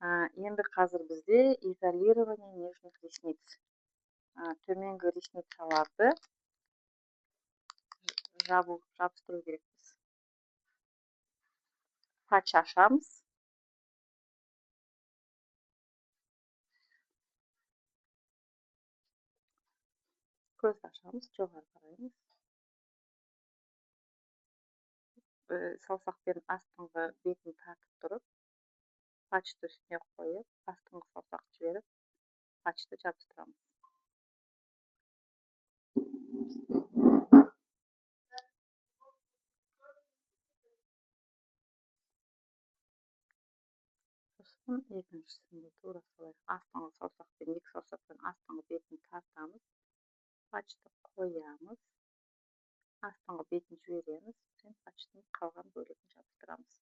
Енді қазір бізде изолирование нижних ресниц. Төменгі ресницаларды жабыстыру керекпіз. Патч ашамыз. Көз ашамыз, жоғары қараймыз. Саусақпен астыңғы бетін тартып тұрып, патчты үстіне қойып, астыңғы саусақты жіберіп, патчты жабыстырамыз. Сосын екіншісінде тура солай астыңғы саусақпен, екі саусақпен астыңғы бетін тартамыз, патчты қоямыз, астыңғы бетін жібереміз, сосын патчтың қалған бөлігін жабыстырамыз.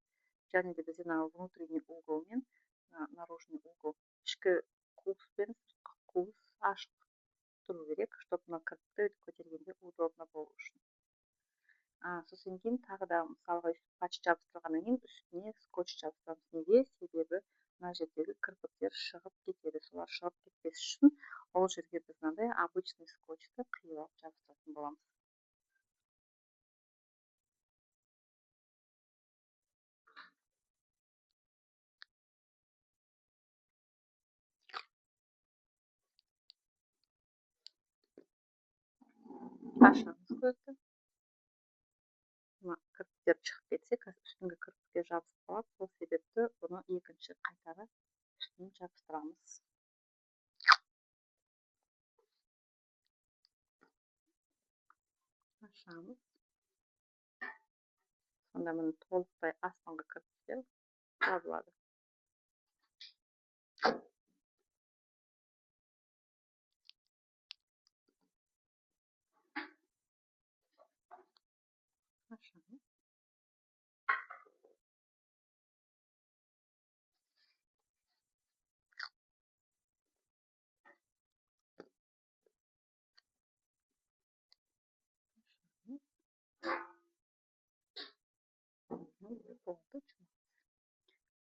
Және де бізде внутренний угол мен наружный угол, ішкі қуыс пен сыртқы қуыс ашық тұру керек, чтобы мына кірпікті көтергенде удобно болу үшін. Сосын кейін тағы да мысалға патч жабыстырғаннан кейін үстіне скотч жабыстырамыз. Неге? Себебі мына жердегі кірпіктер шығып кетеді. Солар шығып кетпес үшін ол жерге біз мынандай обычный скотчты қиып алып жабыстыратын боламыз. Ашамыз көзді. Кірпіктер шығып кетсе, үстіңгі кірпікке жабысып қалады. Сол себепті бұны екінші қайтара үстіне жабыстырамыз. Ашамыз. Сонда міне толықтай астыңғы кірпіктер жабылады. Ашамыз.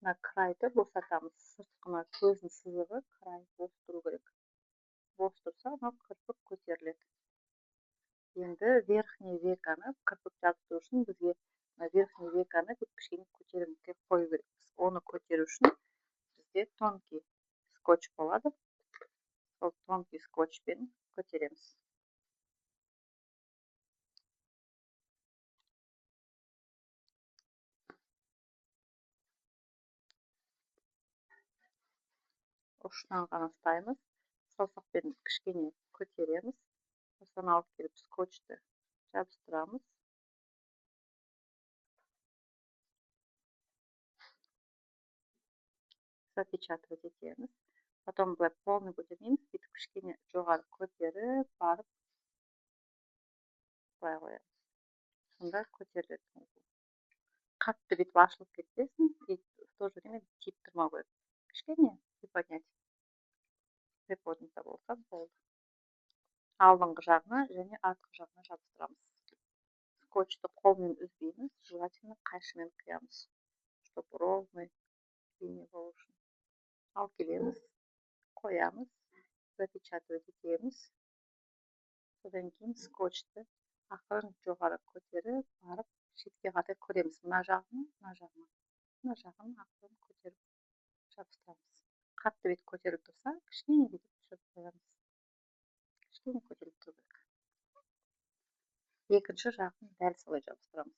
Мына крайды босатамыз. Сыртқына көздің сызығы край бос тұру керек. Бос тұрса, мына кірпік көтеріледі. Енді верхний веканы кірпік жабыстыру үшін бізге верхний веканы кішкене көтеріңкі қою керекпіз. Оны көтеру үшін бізде тонкий скотч болады. Сол тонкий скотчпен көтереміз. Ұшынан ғана ұстаймыз. Саусақпен кішкене көтереміз. Сосын алып келіп скотчты жабыстырамыз. Запечатывать етеміз. Потом былай полный көтермейміз, бүйтіп кішкене жоғары көтеріп, барып былай қоямыз. Сонда көтеріледі. Қатты бүйтіп ашылып кетпесін, и в то же время тиіп тұрмау керек. Кішкене приподнять. Приподнято болса болды. Алдыңғы жағына және артқы жағына жабыстырамыз. Скотчты қолмен үзбейміз, желательно қайшымен қиямыз, чтобы ровный линия болу үшін. Ал келеміз, қоямыз, запечатывать етеміз. Содан кейін скотчты ақырын жоғары көтеріп, барып шетке қарай көреміз. Мына жағын ақырын көтеріп жабыстырамыз. Қатты бүйтіп көтеріліп тұрса, кішкене бүйтіп түсіріп қоямыз. Кішкене көтеріліп тұру керек. Екінші жағын дәл солай жабыстырамыз.